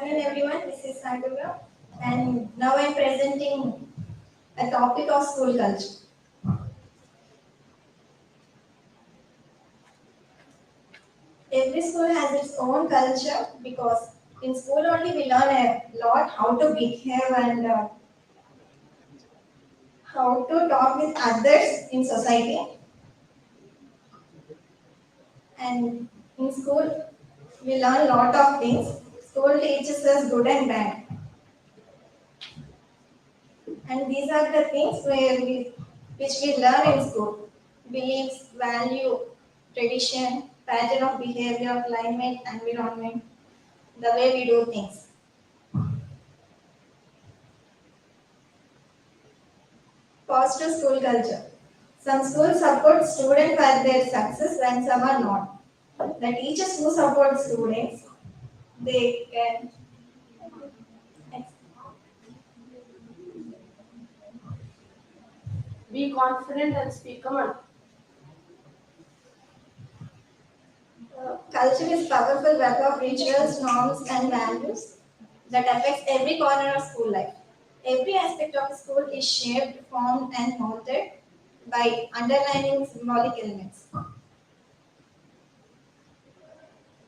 afternoon, everyone. This is Sanduga, and now I'm presenting a topic of school culture. Every school has its own culture because in school only we learn a lot how to behave and how to talk with others in society. And in school, we learn a lot of things. School teaches us good and bad, and these are the things which we learn in school: beliefs, value, tradition, pattern of behavior, climate, environment, the way we do things. Positive school culture. Some schools support students for their success when some are not. The teachers who support students, they can. Be confident and speak. Come on. Culture is powerful web of rituals, norms, and values that affects every corner of school life. Every aspect of school is shaped, formed, and molded by underlining symbolic elements.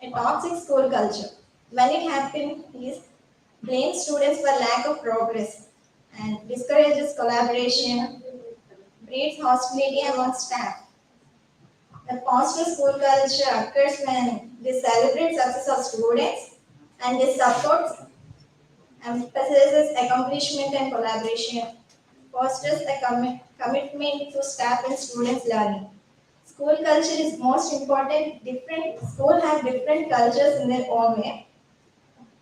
A toxic school culture, when it happens, is blames students for lack of progress and discourages collaboration, breeds hostility among staff. The positive school culture occurs when they celebrate success of students and they support emphasizes accomplishment and collaboration, fosters a commitment to staff and students' learning. School culture is most important. Different school have different cultures in their own way.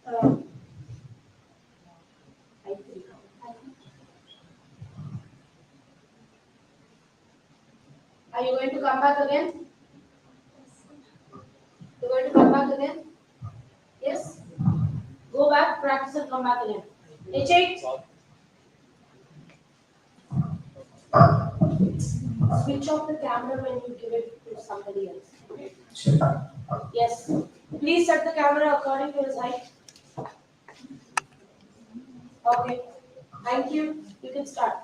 Uh, Are you going to come back again? You're going to come back again? Yes? Go back, practice and come back again. H8. Switch off the camera when you give it to somebody else. Sure. Yes. Please set the camera according to his height. Okay. Thank you. You can start.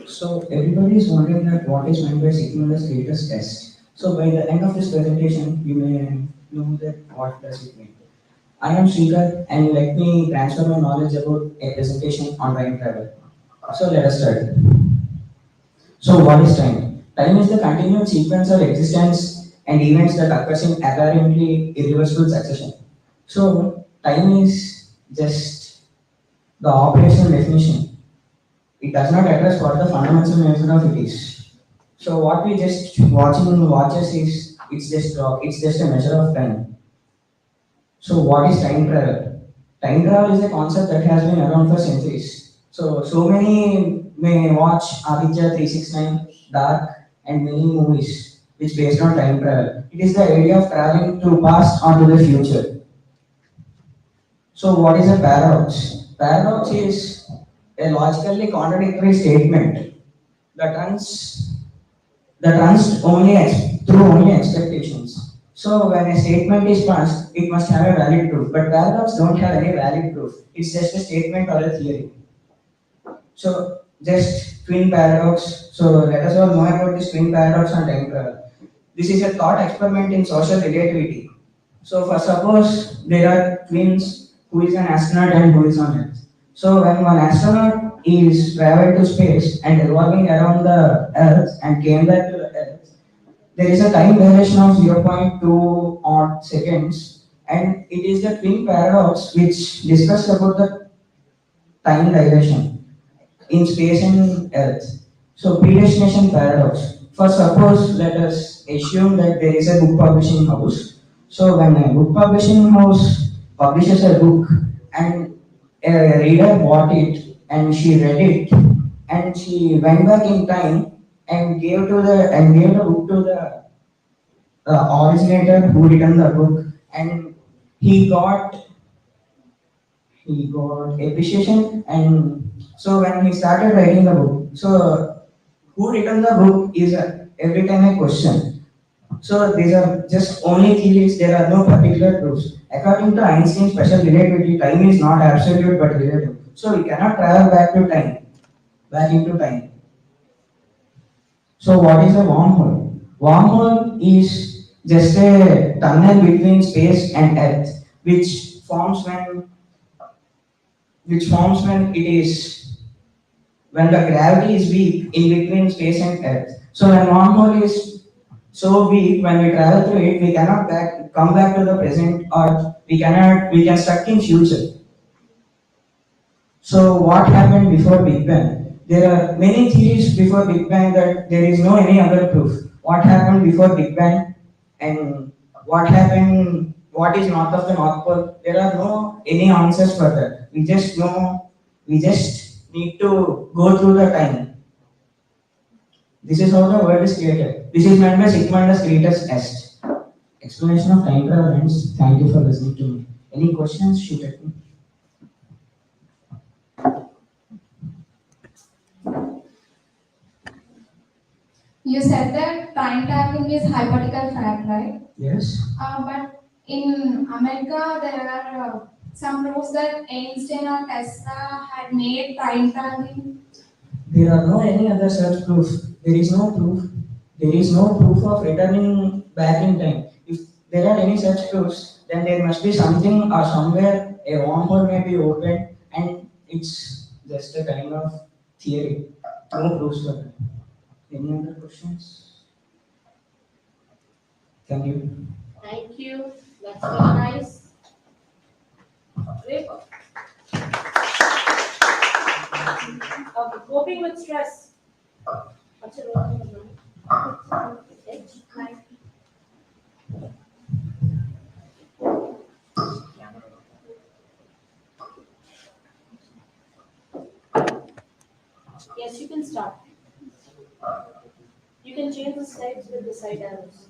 So everybody is wondering that what is meant by Sigma's status test. So by the end of this presentation, you may know that what does it mean. I am Srikar and let me transfer my knowledge about a presentation on time travel. So let us start. So what is time? Time is the continued sequence of existence and events that occurs in apparently irreversible succession. So time is just the operational definition. It does not address what the fundamental nature of it is. So what we just watching watches is it's just a measure of time. So what is time travel? Time travel is a concept that has been around for centuries. So many may watch Aditya 369, Dark, and many movies which based on time travel. It is the idea of traveling to past onto the future. So what is a paradox? Paradox is a logically contradictory statement that runs through only expectations. So when a statement is passed, it must have a valid proof. But paradox don't have any valid proof. It's just a statement or a theory. So just twin paradox. So let us all know about this twin paradox and time travel. This is a thought experiment in social relativity. So for suppose there are twins who is an astronaut and who is on Earth. So when one astronaut is traveled to space and revolving around the Earth and came back to the Earth, there is a time dilation of 0.2 odd seconds, and it is the twin paradox which discusses about the time dilation in space and Earth. So predestination paradox. For suppose let us assume that there is a book publishing house. So when a book publishing house publishes a book and a reader bought it and she read it and she went back in time and gave the book to the originator who written the book and he got appreciation, and so when he started writing the book, so who written the book is every time a question. So these are just only theories, there are no particular proofs. According to Einstein's special relativity, time is not absolute but relative. So we cannot travel back into time. So what is a wormhole? Wormhole is just a tunnel between space and earth, which forms when it is when the gravity is weak in between space and earth. So when wormhole is so weak, when we travel through it, we cannot come back to the present, or we can stuck in future. So what happened before Big Bang? There are many theories before Big Bang that there is no any other proof. What happened before Big Bang and what is north of the North Pole? There are no any answers for that. We just need to go through the time. This is how the world is created. This is meant by sigma and the greatest est. Explanation of time travel ends. Thank you for listening to me. Any questions? Shoot at me. You said that time traveling is hypothetical fact, right? Yes. But in America, there are some proofs that Einstein or Tesla had made time traveling. There are no any other such proof. There is no proof. There is no proof of returning back in time. If there are any such proofs, then there must be something or somewhere a wormhole may be opened, and it's just a kind of theory. No proofs for that. Any other questions? Thank you. Thank you. That's very nice. Great. Okay, coping with stress. What's your role number? H. Yes, you can start. You can change the slides with the side arrows.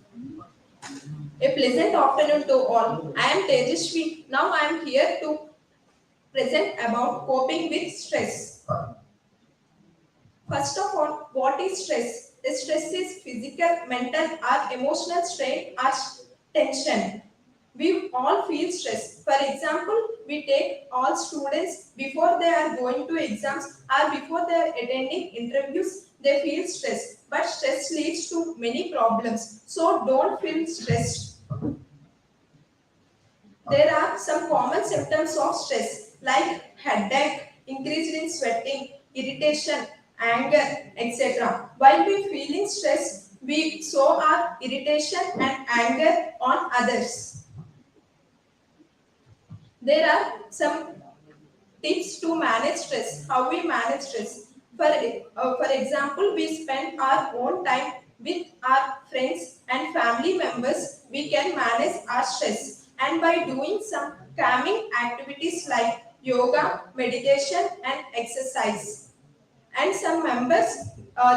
A pleasant afternoon to all. I am Tejashwi. Now I am here to present about coping with stress. First of all, what is stress? Stress is physical, mental, or emotional strain or tension. We all feel stress. For example, we take all students before they are going to exams or before they are attending interviews, they feel stress. But stress leads to many problems. So don't feel stressed. There are some common symptoms of stress like headache, increase in sweating, irritation, anger, etc. While we feeling stress, we show our irritation and anger on others. There are some tips to manage stress. How we manage stress? For example, we spend our own time with our friends and family members. We can manage our stress, and by doing some calming activities like yoga, meditation, and exercise. And some members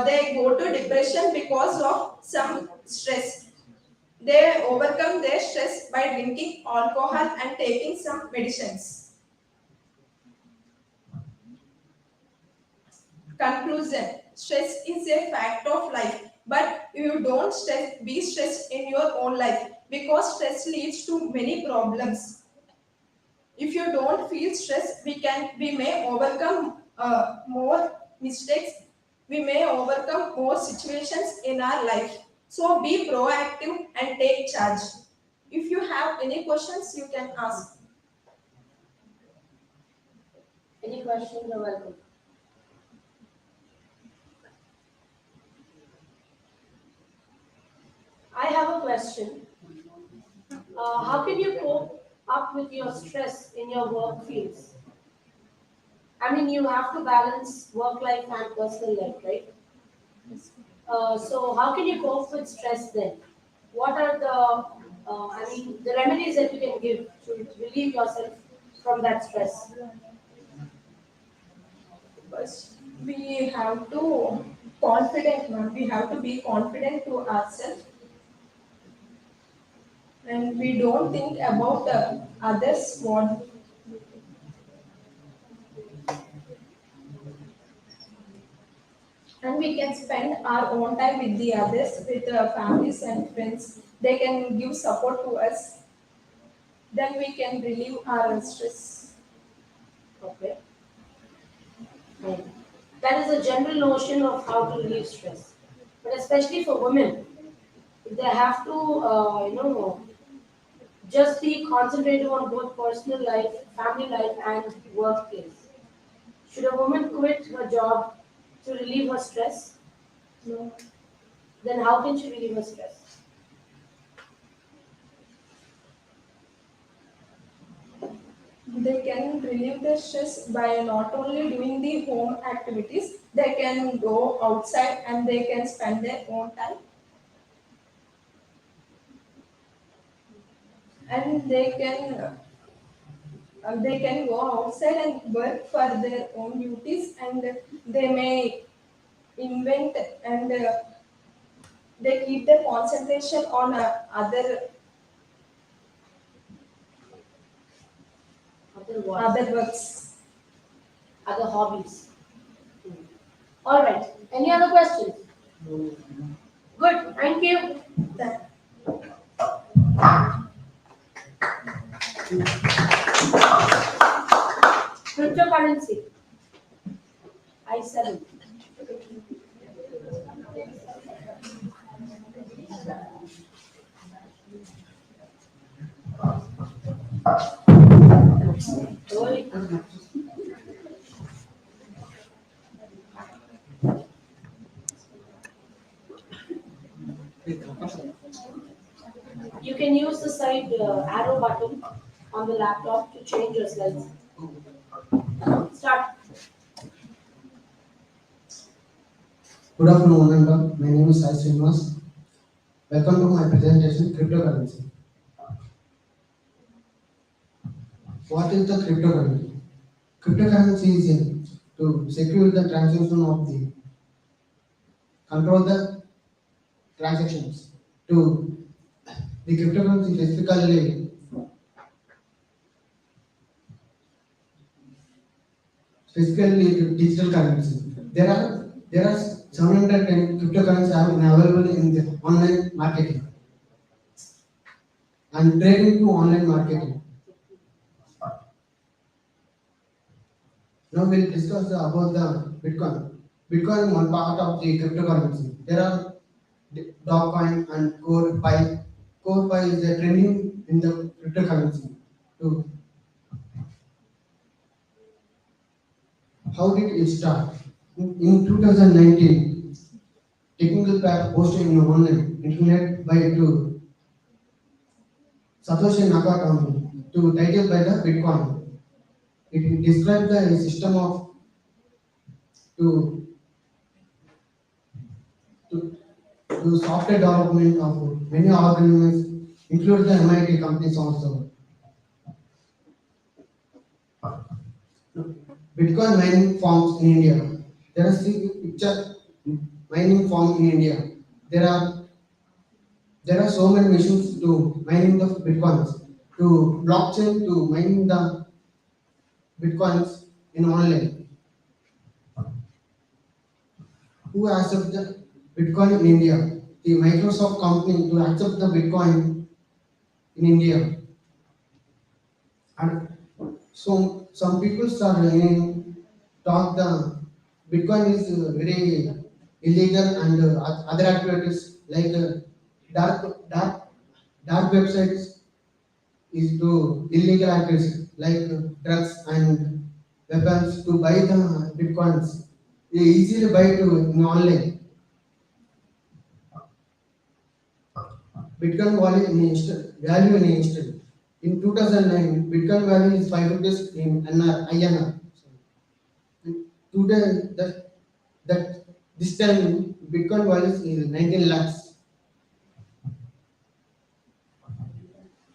they go to depression because of some stress. They overcome their stress by drinking alcohol and taking some medicines. Conclusion: stress is a fact of life, but you don't be stressed in your own life because stress leads to many problems. If you don't feel stress, we may overcome more mistakes. We may overcome more situations in our life. So be proactive and take charge. If you have any questions, you can ask. Any questions are welcome. I have a question. How can you cope up with your stress in your work fields? I mean, you have to balance work life and personal life, right? So how can you cope with stress then? What are the remedies that you can give to relieve yourself from that stress? First, we have to confident, ma'am. We have to be confident to ourselves, and we don't think about the others what. And we can spend our own time with the others, with families and friends. They can give support to us. Then we can relieve our stress. Okay. Fine. That is a general notion of how to relieve stress. But especially for women, if they have to, just be concentrated on both personal life, family life, and workplace. Should a woman quit her job to relieve her stress? No. Then how can she relieve her stress? They can relieve their stress by not only doing the home activities, they can go outside and they can spend their own time, and they can go outside and work for their own duties, and they may invent, and they keep their concentration on Other what? other works. Other hobbies. All right. Any other questions? Good. Thank you. That Cryptocurrency. I7. Oi. You can use the side arrow button on the laptop to change your slides. Start. Good afternoon, everyone. My name is Sai Srinivas. Welcome to my presentation, cryptocurrency. What is the cryptocurrency? Cryptocurrency is to secure the transaction of the control the transactions. To the cryptocurrency specifically to digital currency. There are 710 cryptocurrencies available in the online marketing and trading to online marketing. Now we'll discuss about the Bitcoin. Bitcoin is one part of the cryptocurrency. There are Dogecoin and Core Pi. Core Pi is the trending in the cryptocurrency. So how did it start? In 2019, technical paper posted in online internet by to Satoshi Nakamoto to title by the Bitcoin. It describes the system of to to to software development of many organizations, including the MIT companies also. Bitcoin mining farms in India. There are six picture mining farm in India. There are there are so many machines to mining the bitcoins, to blockchain to mining the bitcoins in online. Who accept the Bitcoin in India? The Microsoft company to accept the Bitcoin in India. And so some people are talk the Bitcoin is very illegal and other activities like dark dark websites is to illegal activities like drugs and weapons to buy the bitcoins. They easily buy to in online. Bitcoin value in instant. In 2009, Bitcoin value is 5 rupees in INR. And today, that this time Bitcoin value is 19 lakhs.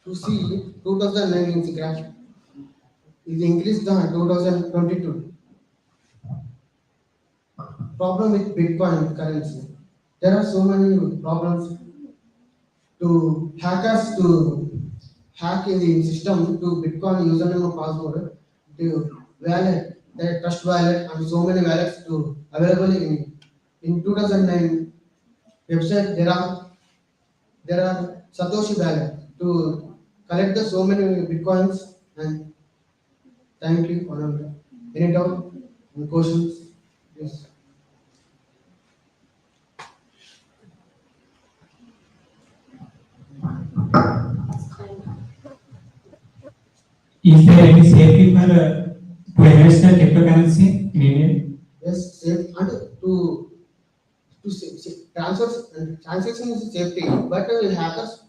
To see 2009 in graph is increased the 2022. Problem with Bitcoin currency. There are so many problems to hackers to hack in the system to Bitcoin username or password to wallet, the trust wallet and so many wallets to available in In 2009 website there are Satoshi wallet to collect the so many bitcoins. And thank you, Ananda. Any doubt and questions? Yes. Is there any safety for to invest in cryptocurrency in India? Yes, safe and transfer and transaction is safety, but hackers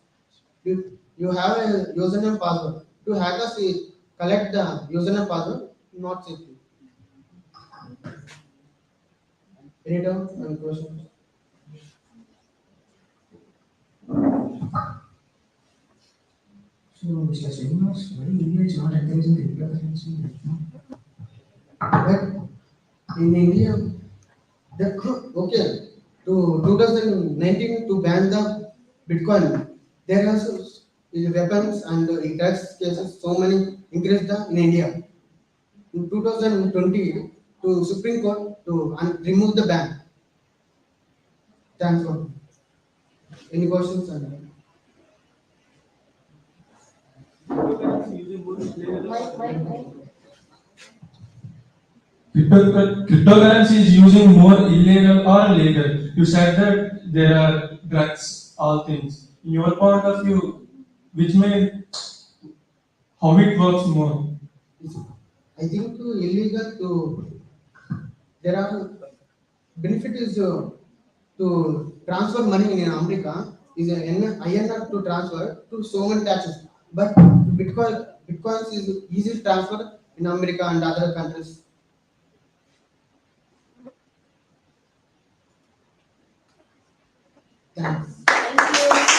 you have a username password. To hackers collect the username password, not safety. Any doubt and questions? So, Mr. Srinivas, why India is not encouraging cryptocurrency right now? But in India, the okay to 2019 to ban the Bitcoin. There are weapons and drugs cases so many increased in India. In 2020 to Supreme Court to remove the ban. Thanks for any questions? And Cryptocurrency is using more illegal or legal. You said that there are drugs, all things. In your point of view, which may how it works more? I think to illegal to there are benefit is to transfer money in America is an INR to transfer to so many taxes. But Bitcoins is easy to transfer in America and other countries. Thanks. Thank you.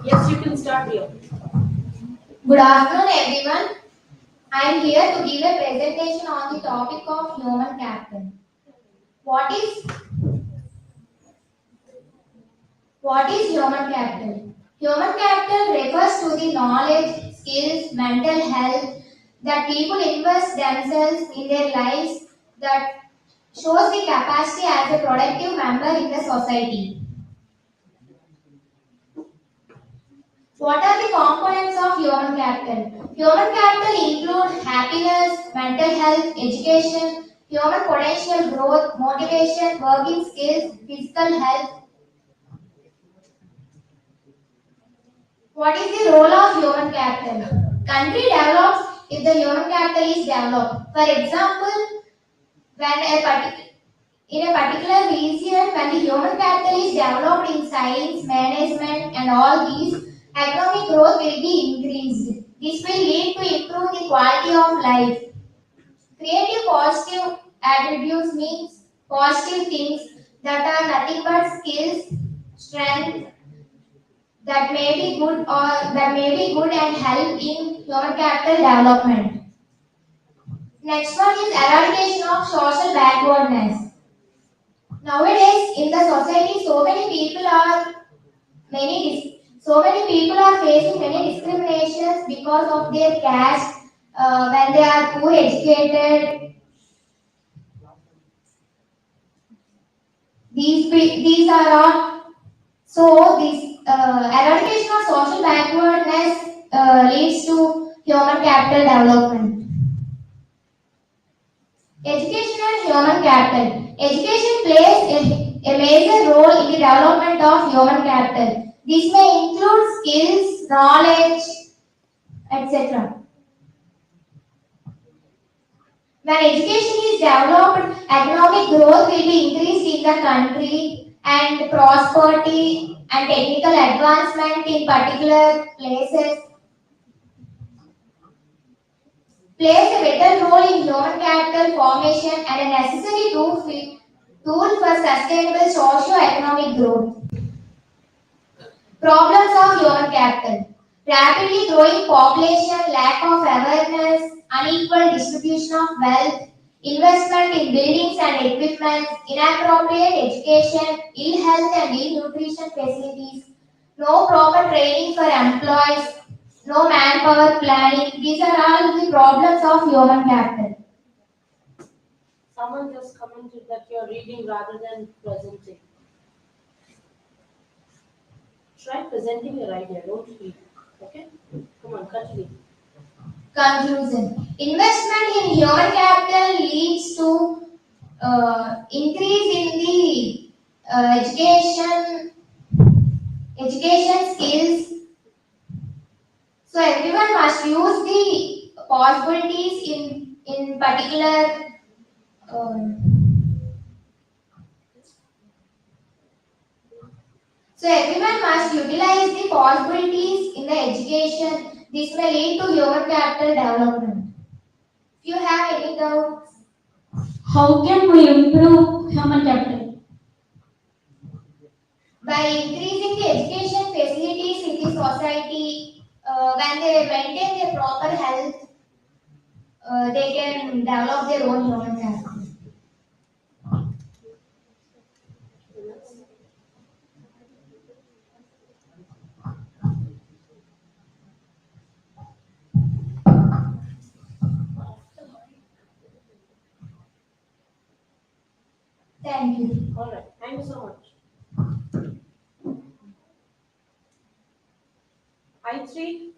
Yes, you can start here. Good afternoon, everyone. I am here to give a presentation on the topic of human capital. What is what is human capital? Human capital refers to the knowledge, skills, mental health that people invest themselves in their lives that shows the capacity as a productive member in the society. What are the components of human capital? Human capital include happiness, mental health, education, human potential growth, motivation, working skills, physical health. What is the role of human capital? Country develops if the human capital is developed. For example, when in a particular region, when the human capital is developed in science, management, and all these, economic growth will be increased. This will lead to improve the quality of life. Creative positive attributes means positive things that are nothing but skills, strength that may be good or that may be good and help in human capital development. Next one is eradication of social backwardness. Nowadays, in the society, so many people are facing many discriminations because of their caste. When they are poor educated, these are all. So this eradication of social backwardness leads to human capital development. Education and human capital. Education plays a major role in the development of human capital. This may include skills, knowledge, etc. When education is developed, economic growth will be increased in the country and prosperity and technical advancement in particular places plays a vital role in human capital formation and a necessary tool for sustainable socio-economic growth. Problems of human capital. Rapidly growing population, lack of awareness, unequal distribution of wealth, investment in buildings and equipment, inappropriate education, ill health and ill nutrition facilities, no proper training for employees, no manpower planning. These are all the problems of human capital. Someone just commented that you're reading rather than presenting. Try presenting your idea, don't read. Okay? Come on, continue. Conclusion. Investment in human capital leads to increase in the education skills. So everyone must use the possibilities in particular. So everyone must utilize the possibilities in the education. This may lead to human capital development. If you have any doubts, How can we improve human capital? by increasing the education facilities in the society, when they maintain their proper health, they can develop their own human capital. Thank you. All right. Thank you so much. I3.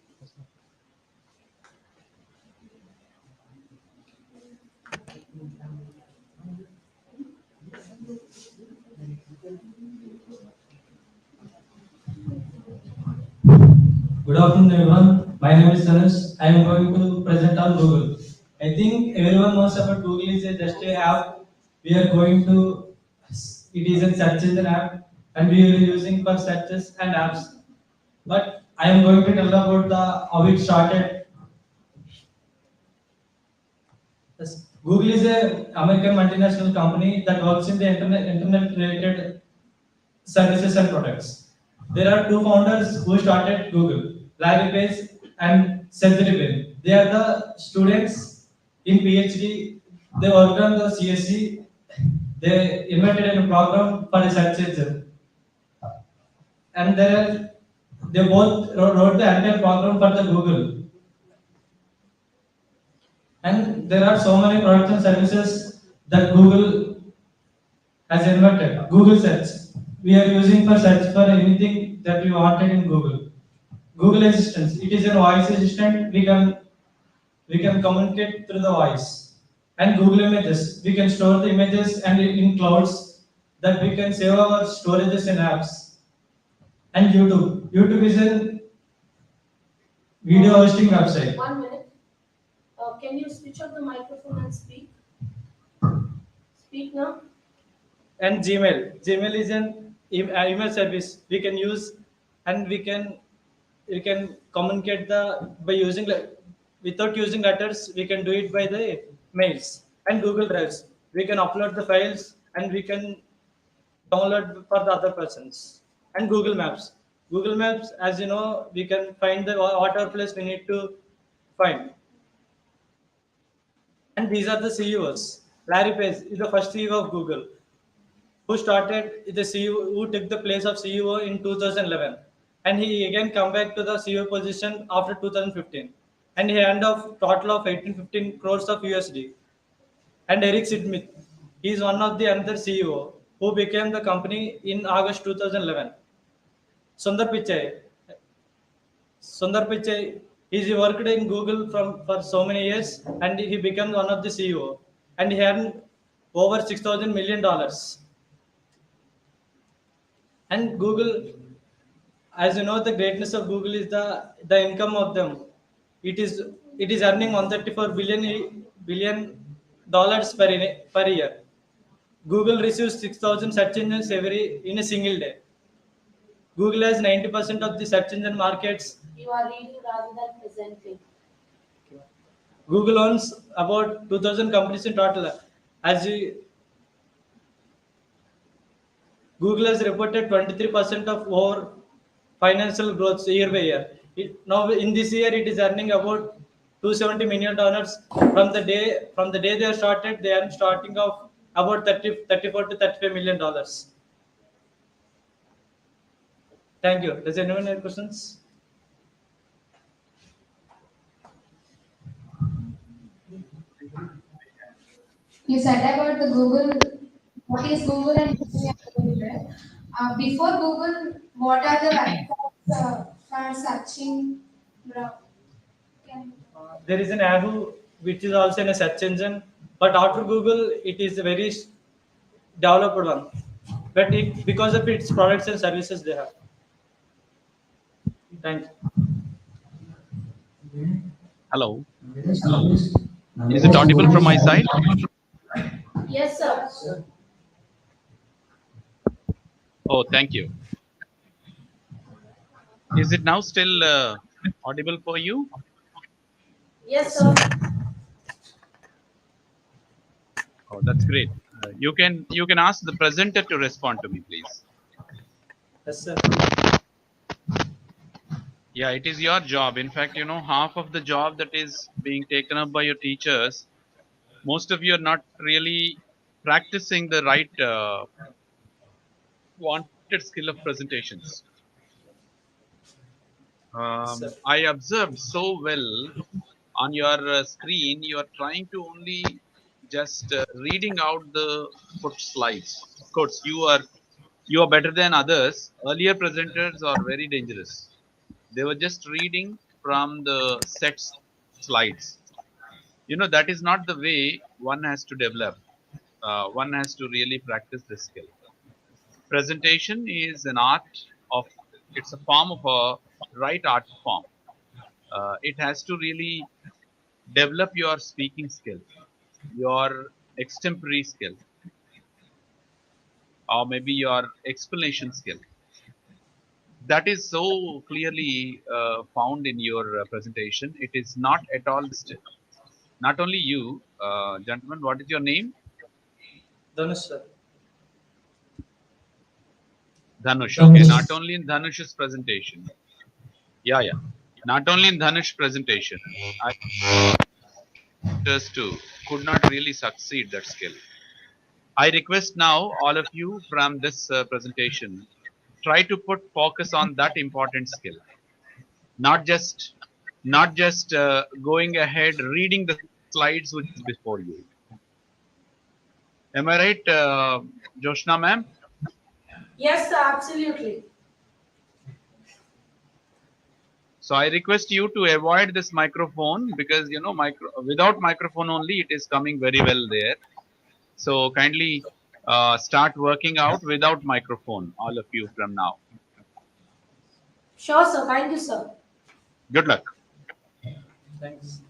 Good afternoon, everyone. My name is Tanush. I am going to present on Google. I think everyone knows about Google is just a app. We are going to, it is a search engine app, and we are using for searches and apps. But I am going to tell about the how it started. Yes. Google is a American multinational company that works in the internet related services and products. There are two founders who started Google, Larry Page and Sergey Brin. They are the students in PhD. They worked on the CSE. They invented a program for a search engine, and they both wrote the entire program for the Google. And there are so many products and services that Google has invented. Google Search. We are using for search for anything that we wanted in Google. Google Assistant. It is a voice assistant. We can communicate through the voice. And Google Images. We can store the images and in clouds that we can save our storages in apps. And YouTube. YouTube is a video hosting website. 1 minute. Can you switch off the microphone and speak? Speak now. And Gmail. Gmail is an email service we can use, and we can communicate by using without using letters. We can do it by the mails. And Google Drives. We can upload the files and we can download for the other persons. And Google Maps. Google Maps, as you know, we can find the whatever place we need to find. And these are the CEOs. Larry Page is the first CEO of Google. who started the CEO, who took the place of CEO in 2011, and he again come back to the CEO position after 2015, and he earned a total of 1815 crores of USD. And Eric Sidmith, he is one of the another CEO who became the company in August 2011. Sundar Pichai, Sundar Pichai, he worked in Google for so many years, and he became one of the CEO, and he earned over $6,000 million. And Google, as you know, the greatness of Google is the income of them. It is it is earning 134 billion dollars per year. Google receives 6,000 search engines every in a single day. Google has 90% of the search engine markets. You are reading rather than presenting. Google owns about 2,000 companies in total. As you, Google has reported 23% of our financial growth year by year. Now in this year it is earning about $270 million from the day they are started. They are starting off about 34 to 35 million dollars. Thank you. Does anyone have questions? You said about the Google, what is Google and why we are doing it. Before Google, what are the websites for searching? Can, There is an Yahoo which is also in a search engine, but after Google it is a very developed one. But because of its products and services they have. Thank you. Hello. Is it audible from my side? Yes, sir. Oh, thank you. Is it now still audible for you? Yes, sir. Oh, that's great. You can ask the presenter to respond to me, please. Yes, sir. Yeah, it is your job. In fact, half of the job that is being taken up by your teachers, most of you are not really practicing the right wanted skill of presentations. Yes, sir. I observed so well on your screen, you are trying to only just reading out the put slides. Of course, you are better than others. Earlier presenters are very dangerous. They were just reading from the set slides. That is not the way one has to develop. One has to really practice this skill. Presentation is an art of, it's a form of a right art form. It has to really develop your speaking skill, your extempore skill, or maybe your explanation skill. That is so clearly found in your presentation. It is not at all listed. Not only you, gentlemen, what is your name? Dhanush, sir. Dhanush. Okay, not only in Dhanush's presentation. Yeah, yeah. Not only in Dhanush's presentation. I just too could not really succeed that skill. I request now all of you from this presentation, try to put focus on that important skill, not just going ahead reading the slides which is before you. Am I right, Joshna ma'am? Yes, sir, absolutely. So I request you to avoid this microphone because without microphone only it is coming very well there. So kindly start working out without microphone, all of you from now. Sure, sir. Thank you, sir. Good luck. Thanks.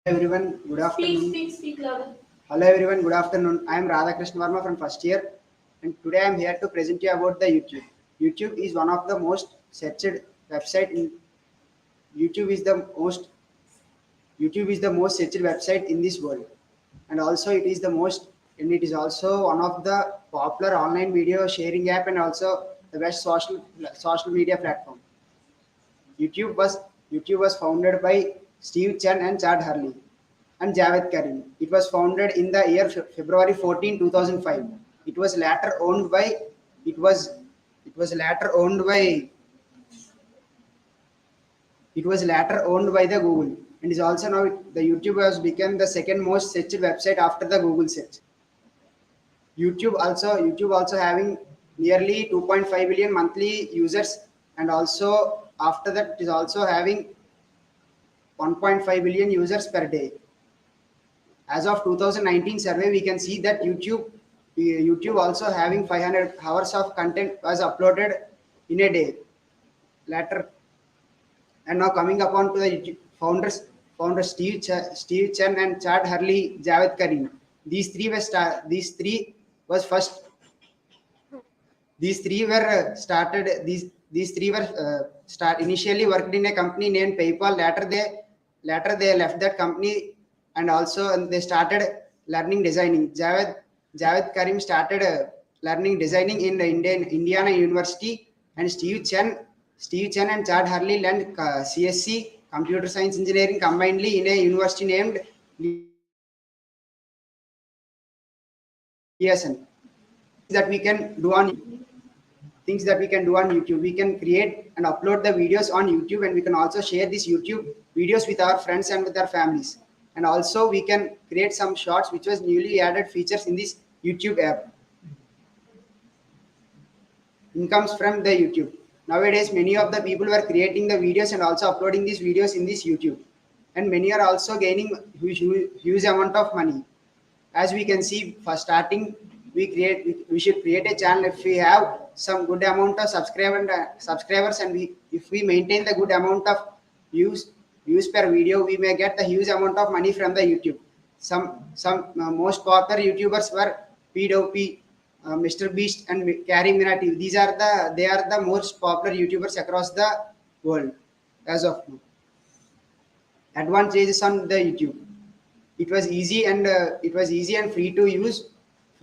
Everyone, good afternoon. Speak louder. Hello everyone, good afternoon. I am Radhakrishna Varma from first year, and today I am here to present you about the YouTube. YouTube is one of the most searched website in YouTube is the most YouTube is the most searched website in this world, and also it is also one of the popular online video sharing app and also the best social media platform. YouTube was YouTube was founded by Steve Chen and Chad Hurley and Javed Karim. It was founded in the year February 14, 2005. It was later owned by it was it was later owned by it was later owned by the Google and is also now the YouTube has become the second most searched website after the Google search. YouTube also having nearly 2.5 billion monthly users, and also after that it is also having 1.5 billion users per day. As of 2019 survey, we can see that YouTube also having 500 hours of content was uploaded in a day. Later, and now coming upon to the YouTube founders Steve Chen and Chad Hurley, Javed Karim. These three was first these three were started these three were start initially worked in a company named PayPal. Later they left that company, and also they started learning designing. Javed Karim started learning designing in the Indiana University, and Steve Chen and Chad Hurley learned CSE computer science engineering combinedly in a university named Liaison. That we can do on things that we can do on YouTube. We can create and upload the videos on YouTube, and we can also share these YouTube videos with our friends and with our families. And also we can create some shorts, which was newly added features in this YouTube app. Incomes from the YouTube. Nowadays, many of the people were creating the videos and also uploading these videos in this YouTube, and many are also gaining huge amount of money. As we can see, for starting, we should create a channel if we have some good amount of subscribers, and if we maintain the good amount of views per video, we may get the huge amount of money from the YouTube. Some most popular YouTubers were P. Mr. Beast and Carrie Minati. They are the most popular YouTubers across the world as of now. Advantages on the YouTube. It was easy and free to use.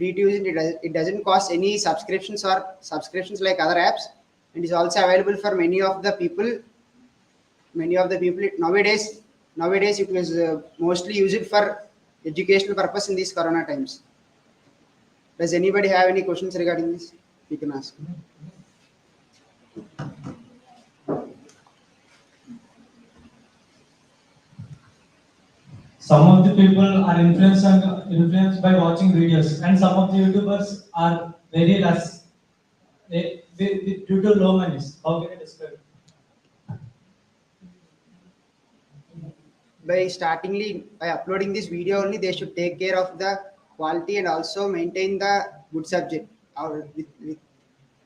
It doesn't cost any subscriptions like other apps, and is also available for many of the people. Nowadays it was mostly used for educational purpose in these corona times. Does anybody have any questions regarding this? You can ask. Some of the people are influenced by watching videos, and some of the YouTubers are very less. Due to low monies. How can I describe it? By uploading this video only, they should take care of the quality and also maintain the good subject. Or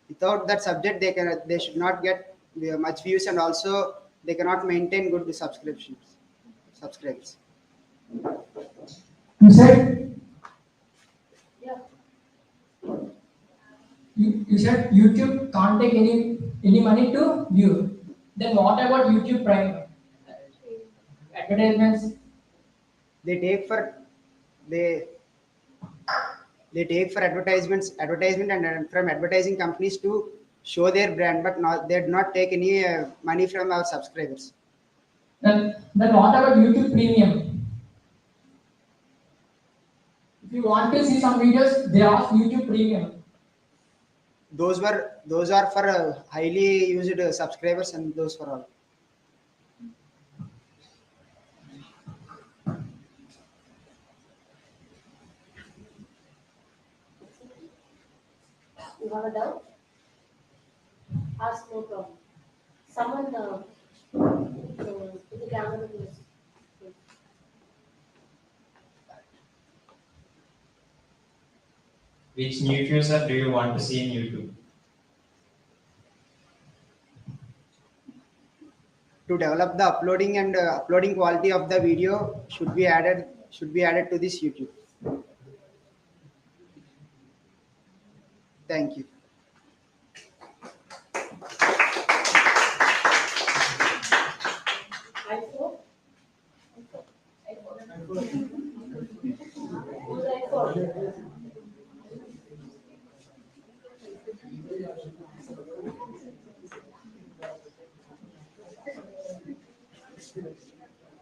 without that subject, they should not get much views, and also they cannot maintain good subscribes. You said Yeah. you said YouTube can't take any money to view. Then what about YouTube Prime? Advertisements. They take for they they take for advertisement and from advertising companies to show their brand, but not they do not take any money from our subscribers. Then what about YouTube Premium? If you want to see some videos, they ask YouTube Premium. Those are for highly used subscribers, and those for all. You have a doubt? Ask, no problem. Someone with the camera, please. Which new user do you want to see in YouTube? to develop the uploading and uploading quality of the video should be added to this YouTube. Thank you. iPhone? Who's iPhone?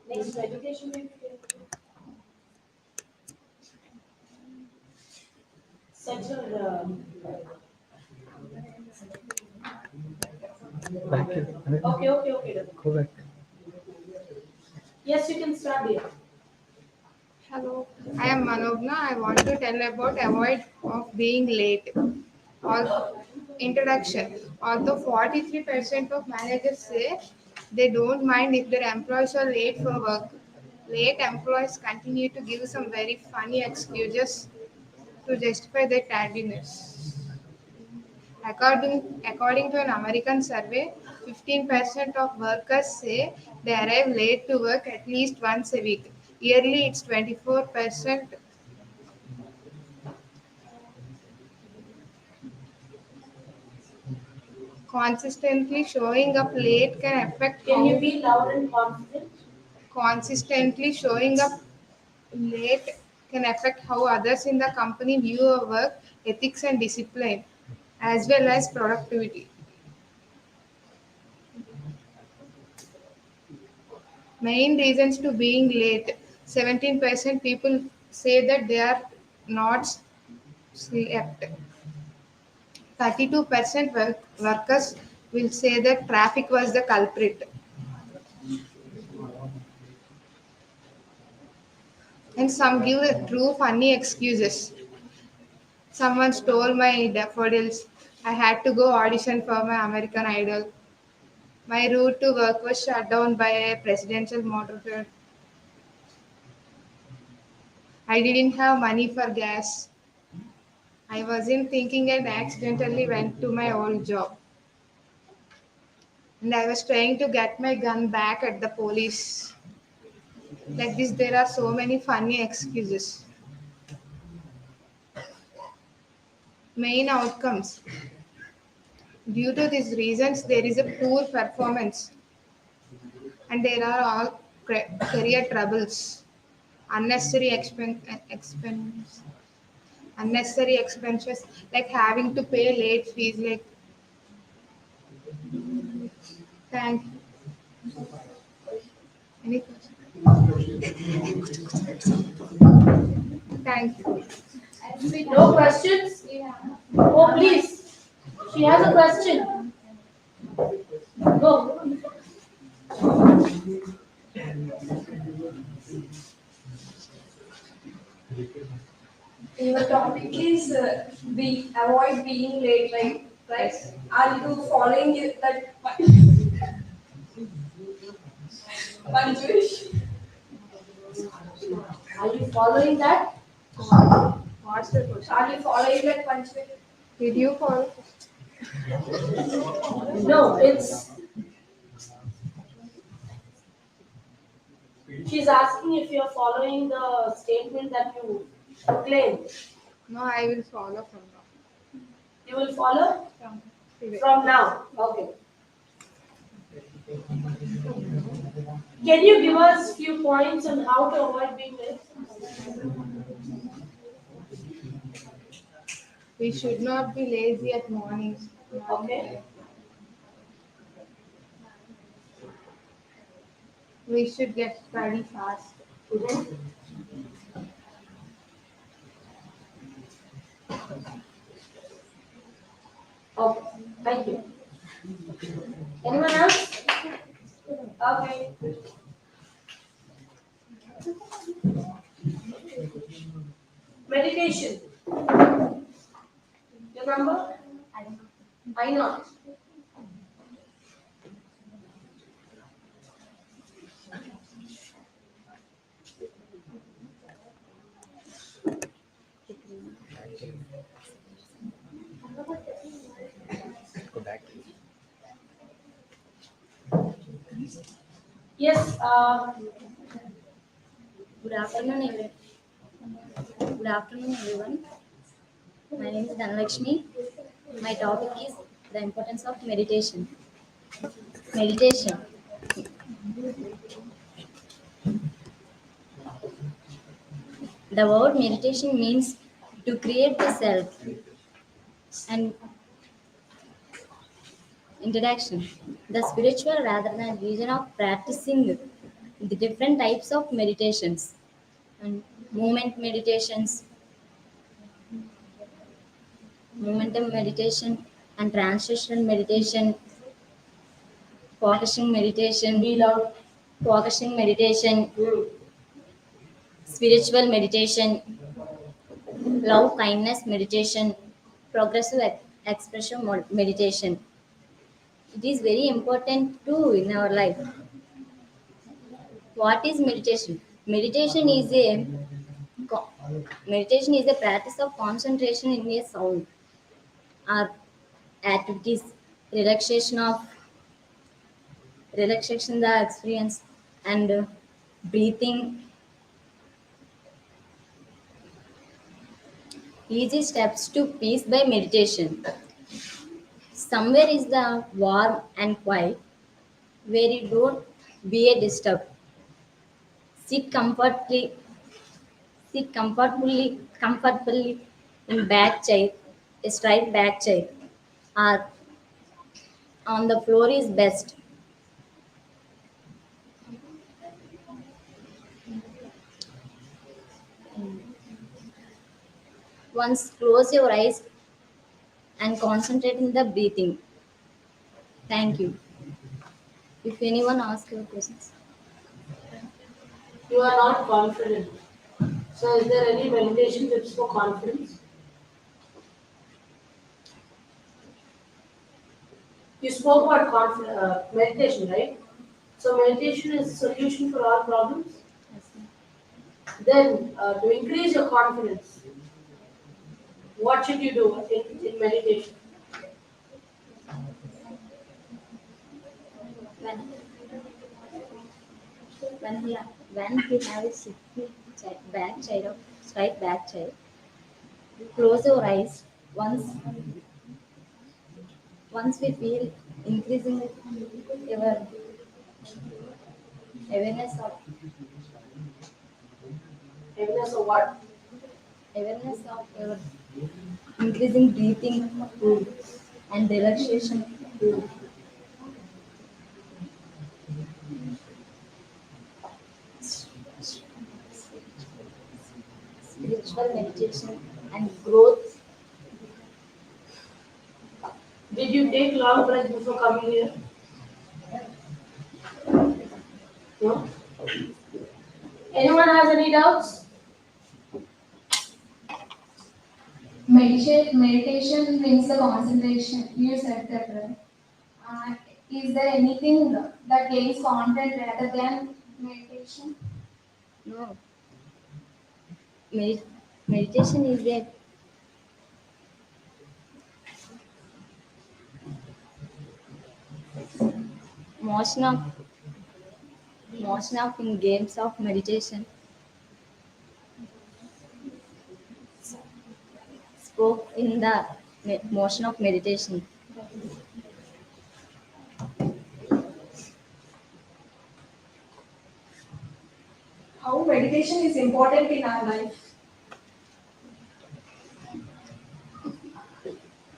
Next, education. Such a okay. Go back. Yes, you can start here. Hello, I am Manogna. I want to tell about avoid of being late. Introduction. Although 43% of managers say they don't mind if their employees are late for work, late employees continue to give some very funny excuses to justify their tardiness. According to an American survey, 15% of workers say they arrive late to work at least once a week. Yearly, it's 24%. Consistently showing up late can affect Can you how be loud and confident? consistently showing up late can affect how others in the company view your work, ethics, and discipline, as well as productivity. Main reasons to being late: 17% people say that they are not slept. 32% workers will say that traffic was the culprit. And some give the true funny excuses. Someone stole my daffodils. I had to go audition for my American Idol. My route to work was shut down by a presidential motorcade. I didn't have money for gas. I wasn't thinking and accidentally went to my old job. And I was trying to get my gun back at the police. Like this, there are so many funny excuses. Main outcomes. Due to these reasons, there is a poor performance and there are all career troubles, unnecessary unnecessary expenses like having to pay late fees. Like, thank any question? Thank you. No questions? Oh, please. She has a question. Go. Your topic is be avoid being late, right? Are you following that punctuation? Are you following that? What's the question? Are you following that punctuation? Did you follow? No, it's. She's asking if you're following the statement that you claim. No, I will follow from now. You will follow Today. from now. Okay. Can you give us few points on how to avoid being late? We should not be lazy at mornings. Okay. We should get study fast. Mhm. Okay. Thank you. Anyone else? Okay. Meditation. You remember? Why not? Go back. Yes, Good afternoon, good afternoon, everyone. My name is Dhanalakshmi. My topic is the importance of meditation. Meditation. The word meditation means to create the self and introduction. The spiritual rather than region of practicing the different types of meditations and movement meditations, momentum meditation and transition meditation, focusing meditation, be loud. focusing meditation, spiritual meditation, love kindness meditation, progressive expression meditation. It is very important too in our life. What is meditation? Co- Meditation is a practice of concentration in a sound or activities, relaxation of relaxation the experience and breathing. Easy steps to peace by meditation. Somewhere is the warm and quiet where you don't be a disturb. Sit comfortably, comfortably in back chair, a straight back chair, or on the floor is best. Once close your eyes and concentrate in the breathing. Thank you. If anyone asks your questions. You are not confident. So, is there any meditation tips for confidence? You spoke about meditation, right? So, meditation is a solution for all problems. Then, to increase your confidence, what should you do in meditation? When when he when he have a back chair of straight back chair, close your eyes. Once we feel increasing your awareness of Awareness of what? awareness of your increasing breathing and relaxation. Spiritual meditation and growth. Did you take long breath before coming here? No? Anyone has any doubts? Meditation brings the concentration. You said that, right? Is there anything that gains content rather than meditation? No, Medi- meditation is a motion of in games of meditation. Spoke in the motion of meditation. How meditation is important in our life.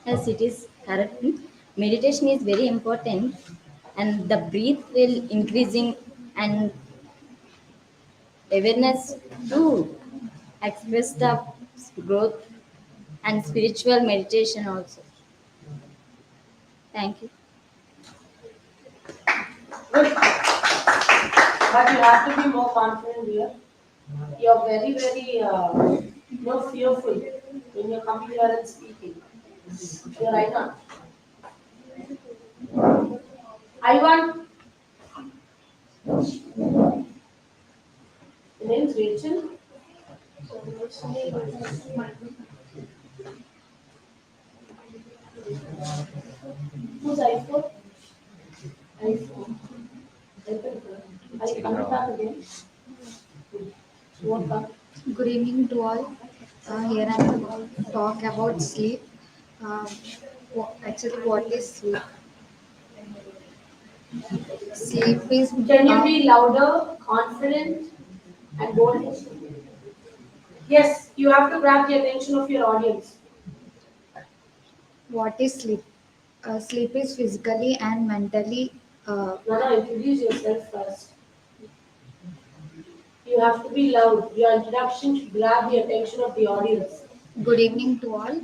Yes, it is correct. Meditation is very important, and the breath will increasing and awareness to express the growth and spiritual meditation also. Thank you. Good. But you have to be more confident here. You're very, very fearful when you're coming here and speaking. You're right on. I want. The name's Rachel. Who's iPhone? iPhone. Come back again. What up? Good evening to all. Here I am to talk about sleep. Uh, Actually, what is sleep? Sleep is Can you be louder, confident, and bold? Yes, you have to grab the attention of your audience. what is sleep? Sleep is physically and mentally. Nana, introduce yourself first. You have to be loud. Your introduction should grab the attention of the audience. Good evening to all.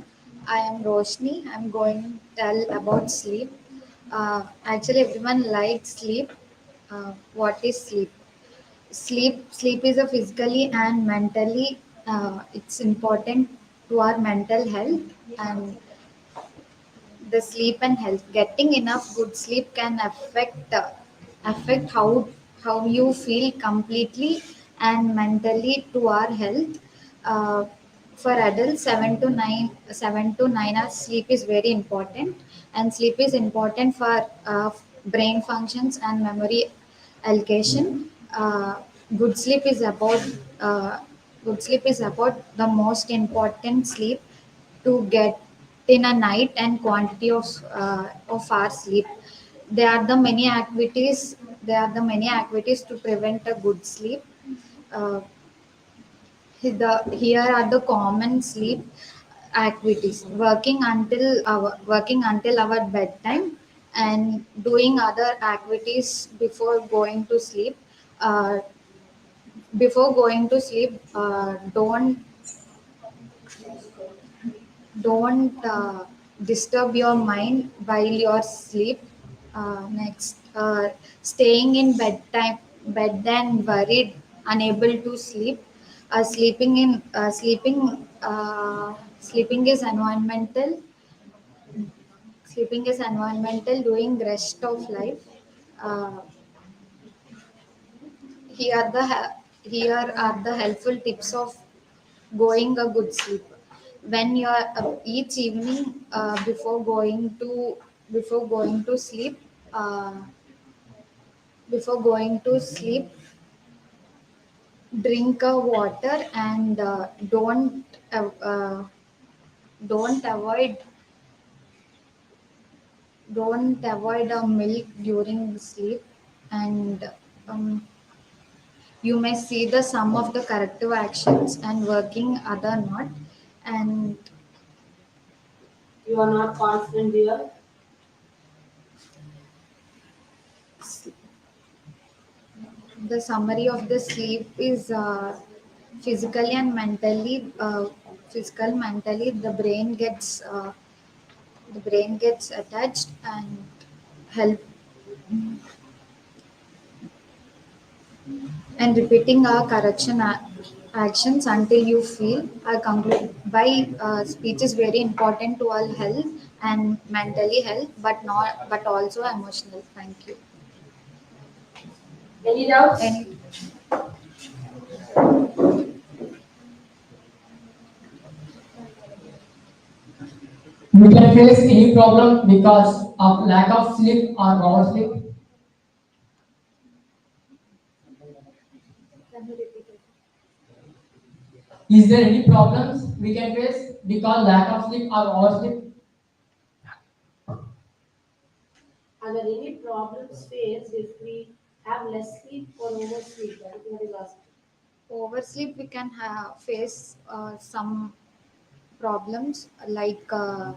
I am Roshni. I am going to tell about sleep. Actually, everyone likes sleep. What is sleep? Sleep is a physically and mentally. It's important to our mental health and the sleep and health. Getting enough good sleep can affect how you feel completely and mentally to our health. uh, for adults, 7 to 9 hours sleep is very important, and sleep is important for brain functions and memory allocation. Good sleep is about uh, good sleep is about the most important sleep to get in a night and quantity of our sleep. There are the many activities. There are the many activities to prevent a good sleep. Uh, Here are the common sleep activities: working until our bedtime, and doing other activities before going to sleep. Uh, Before going to sleep, don't disturb your mind while you're asleep. Next, staying in bed and worried, unable to sleep. Sleeping is environmental. Sleeping is environmental. Doing rest of life. Uh, here are the helpful tips of going a good sleep. When you are each evening, before going to sleep, uh, before going to sleep, drink a water and don't avoid don't avoid a milk during sleep. And um, you may see the sum of the corrective actions and working other not. And You are not confident here. the summary of the sleep is physically and mentally. Physical, mentally, the brain gets attached and help. And repeating our actions until you feel. I conclude by speech is very important to our health and mentally health, but also emotional. Thank you. Any doubts? Any We can face any problem because of lack of sleep or power sleep. Is there any problems we can face because lack of sleep or oversleep? Are there any problems faced if we have less sleep or oversleep? That is what is asked. oversleep, we can face some problems like uh,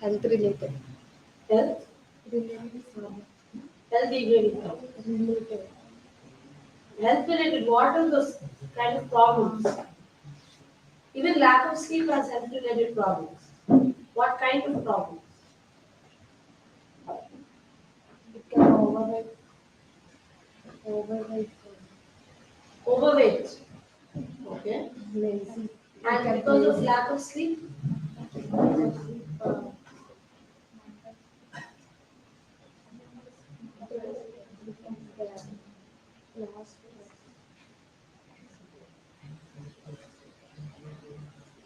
health related. Health? Related problem. Health related. Related. Health related. What are those kind of problems? Even lack of sleep has health related problems. What kind of problems? It can overweight, Overweight. Okay. lazy. And because of lack of sleep?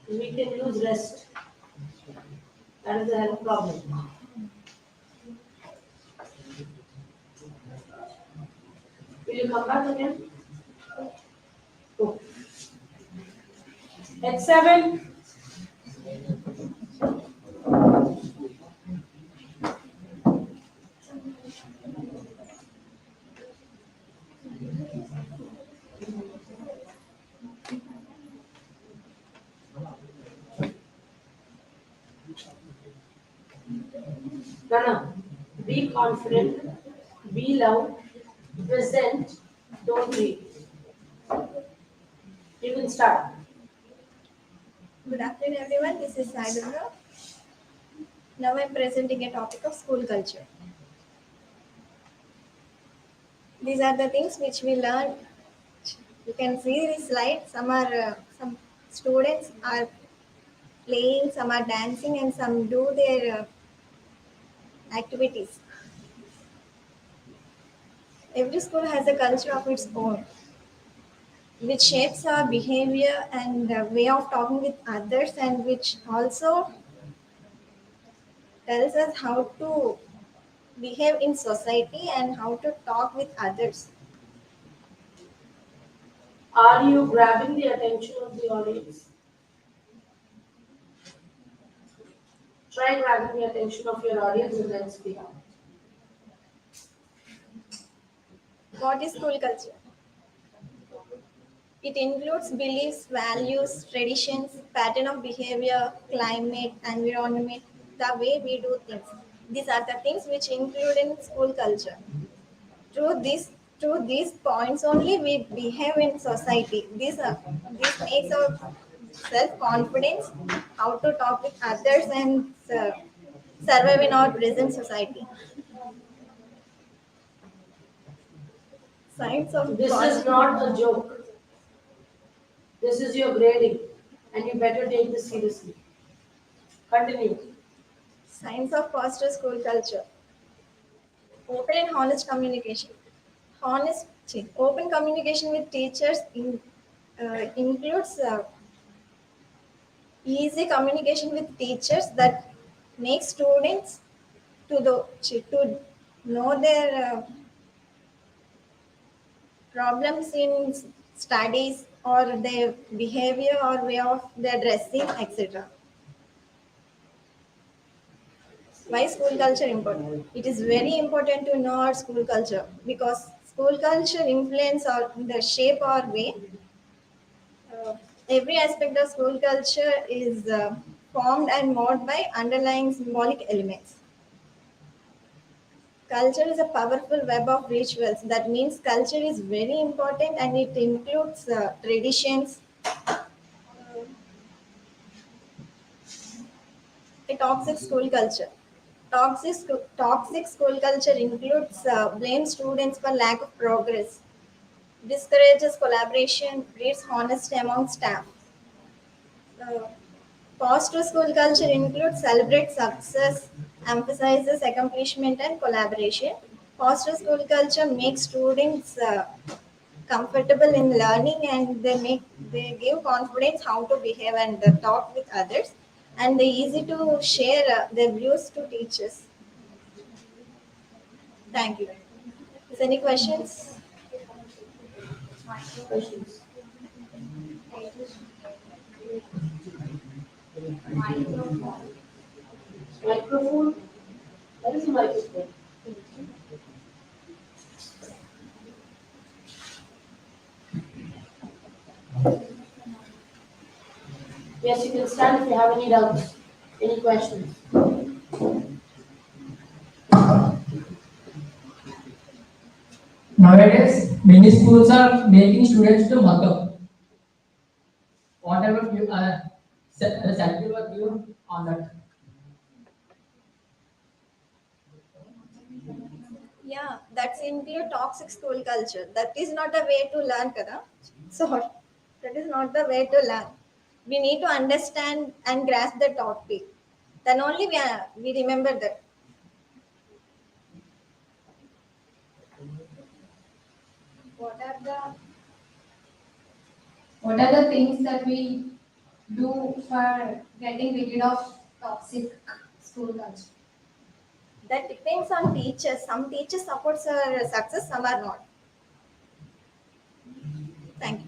We can use rest. That is a health problem. Will you come back again? Go. At 7. Nana, be confident, be loud, present, don't read. You can start. Good afternoon, everyone. This is Saidura. Now I'm presenting a topic of school culture. These are the things which we learn. You can see this slide. Some students are playing, some are dancing, and some do their activities. Every school has a culture of its own, which shapes our behavior and way of talking with others, and which also tells us how to behave in society and how to talk with others. Are you grabbing the attention of the audience? Try grabbing the attention of your audience and then speak out. What is school culture? It includes beliefs, values, traditions, pattern of behavior, climate, environment, the way we do things. These are the things which include in school culture. Through this, through these points only we behave in society. This makes our self confidence, how to talk with others, and survive in our present society. Science of This is not a joke. This is your grading, and you better take this seriously. Continue. Science of foster school culture. Open and honest communication. Open communication with teachers includes easy communication with teachers that makes students to know their problems in studies or their behavior or way of their dressing, etc. Why school culture important? It is very important to know our school culture because school culture influence or the shape our way. Every aspect of school culture is formed and molded by underlying symbolic elements. Culture is a powerful web of rituals. That means culture is very important and it includes traditions. A toxic school culture. Toxic school culture includes blame students for lack of progress, discourages collaboration, breeds honesty among staff. Uh, Positive school culture includes celebrate success, emphasizes accomplishment and collaboration. Positive school culture makes students comfortable in learning and they give confidence how to behave and talk with others, and they easy to share their views to teachers. Thank you. Is any questions? Questions. Microphone. What is a microphone? Yes, you can stand if you have any doubts, any questions. Nowadays, many schools are making students to mug up. Whatever you set your view on that. Yeah, that's include toxic school culture. That is not a way to learn, kada. So that is not the way to learn. We need to understand and grasp the topic. Then only we remember that. What are the what are the things that we do for getting rid of toxic school culture? That depends on teachers. Some teachers support our success, some are not. Thank you.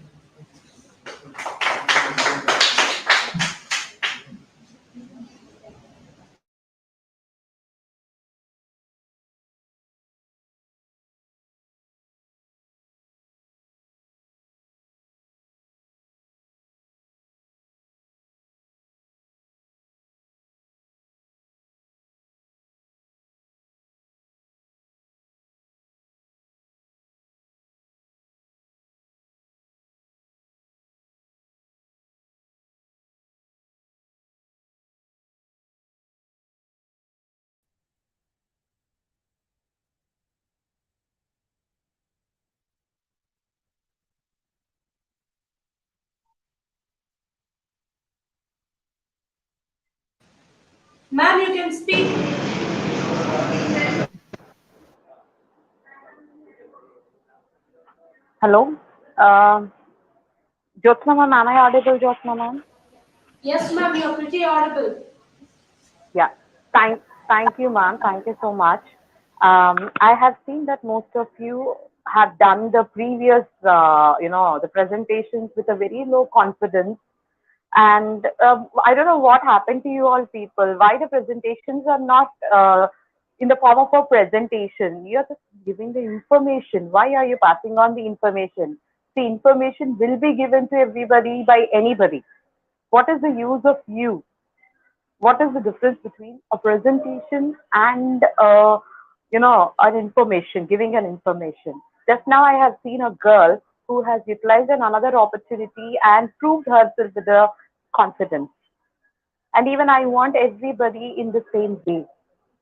Ma'am, you can speak. Hello. Jyotsna ma'am, am I audible, Jyotsna ma'am? Yes, ma'am, you're pretty audible. Yeah. Thank you, ma'am. Thank you so much. I have seen that most of you have done the previous, the presentations with a very low confidence. And I don't know what happened to you all people. Why the presentations are not in the form of a presentation? You're just giving the information. Why are you passing on the information? The information will be given to everybody by anybody. What is the use of you? What is the difference between a presentation and an information, giving an information? Just now I have seen a girl who has utilized another opportunity and proved herself with a confidence. And even I want everybody in the same way,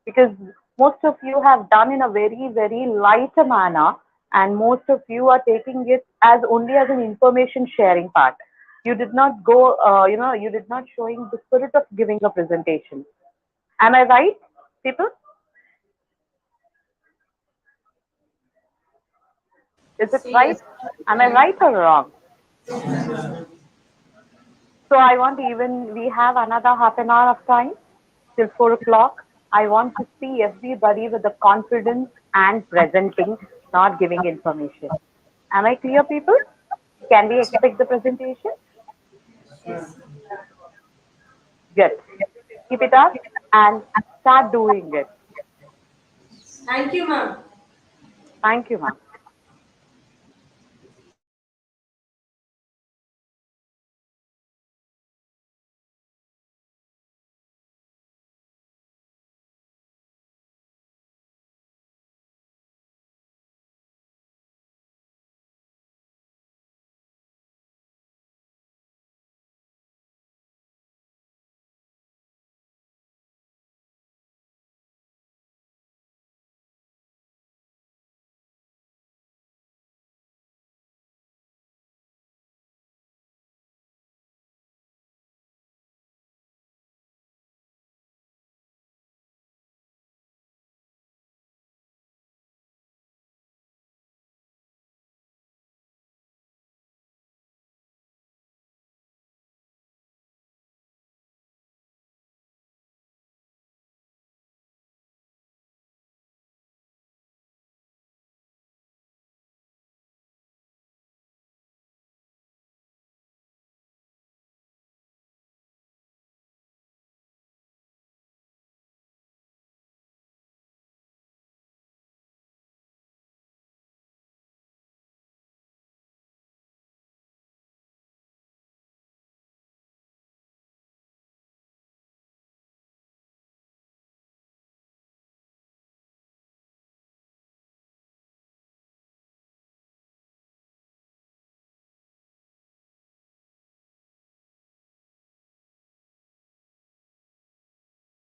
because most of you have done in a very, very light manner, and most of you are taking it as only as an information sharing part. You did not go, you did not showing the spirit of giving a presentation. Am I right, people? Is it right? Yes. Am I right or wrong? So I want, even we have another half an hour of time till 4 o'clock. I want to see everybody with the confidence and presenting, not giving information. Am I clear, people? Can we expect the presentation? Good. Keep it up and start doing it. Thank you, ma'am. Thank you, ma'am.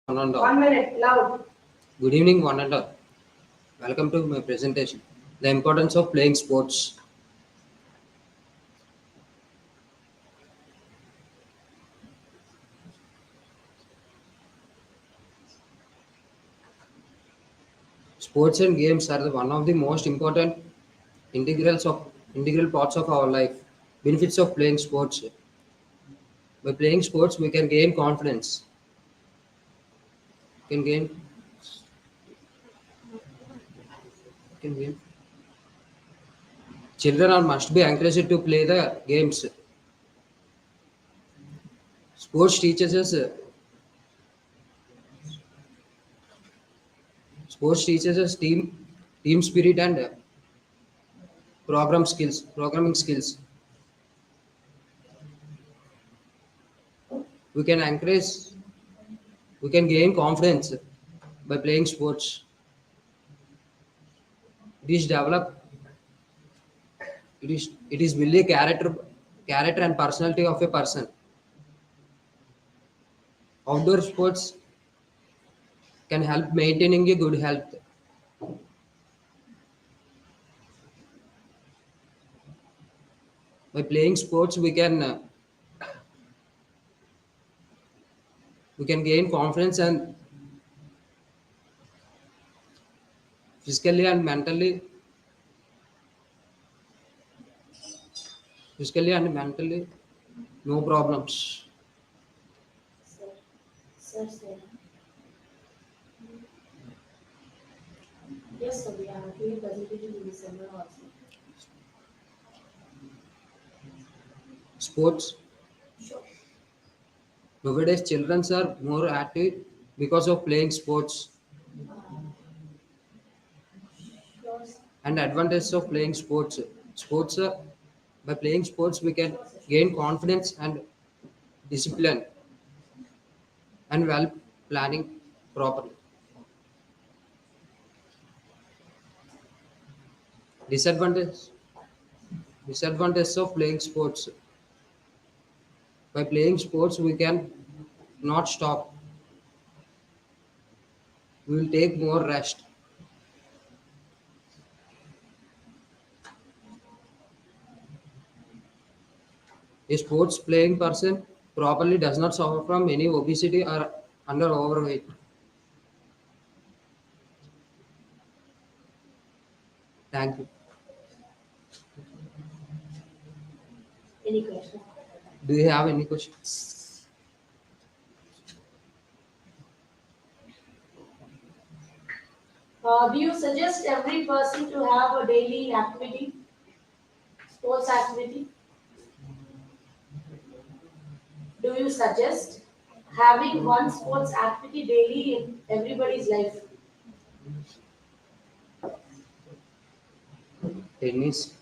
One and all. 1 minute, loud. Good evening, one and all. Welcome to my presentation. The importance of playing sports. Sports and games are one of the most important integral parts of our life. Benefits of playing sports. By playing sports, we can gain confidence. can gain can gain. Children are must be encouraged to play the games. Sports teaches us team spirit and programming skills. We can encourage we can gain confidence by playing sports. It is develop it is build a character and personality of a person. Outdoor sports can help maintaining a good health. By playing sports, we can gain confidence and physically and mentally, no problems. Sir. Yes, sir, we are doing presentation in December also. Sports. Sure. Nowadays, children are more active because of playing sports. Sure, sir. And advantages of playing sports. By playing sports, we can gain confidence and discipline and well planning properly. Disadvantage Disadvantages of playing sports. By playing sports, we can not stop. We will take more rest. A sports playing person properly does not suffer from any obesity or under overweight. Thank you. Any question? Do you have any questions? Do you suggest every person to have a daily activity, sports activity? Do you suggest having one sports activity daily in everybody's life? Tennis.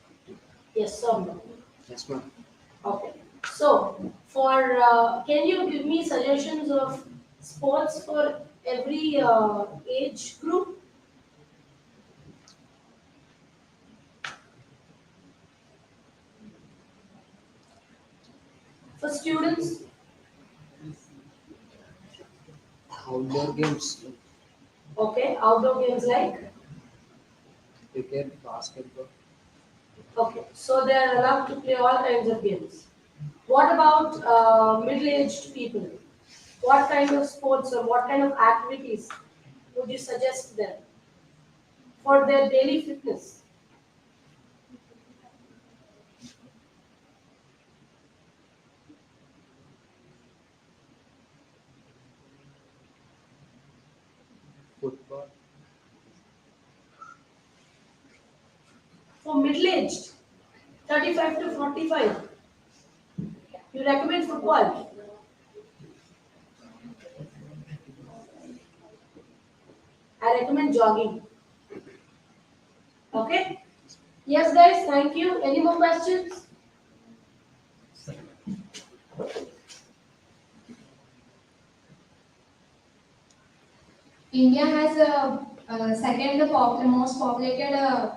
Yes or no? Yes, ma'am. Okay. So, can you give me suggestions of sports for every age group? For students? Outdoor games. Okay, outdoor games like? Cricket, basketball. Okay, so they are allowed to play all kinds of games. What about middle-aged people? What kind of sports or what kind of activities would you suggest them for their daily fitness? Football. For middle-aged, 35 to 45, you recommend football. I recommend jogging. Okay? Yes, guys, thank you. Any more questions? India has a second most populated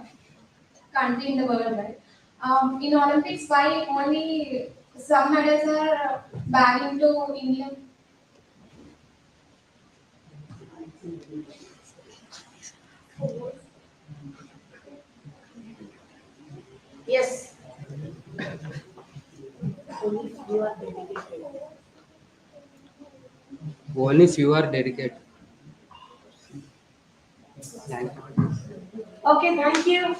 country in the world, right? In Olympics, why only some medals are bagging to India? Yes. Only you are dedicated. Only few are dedicated. Thank you. Okay, thank you.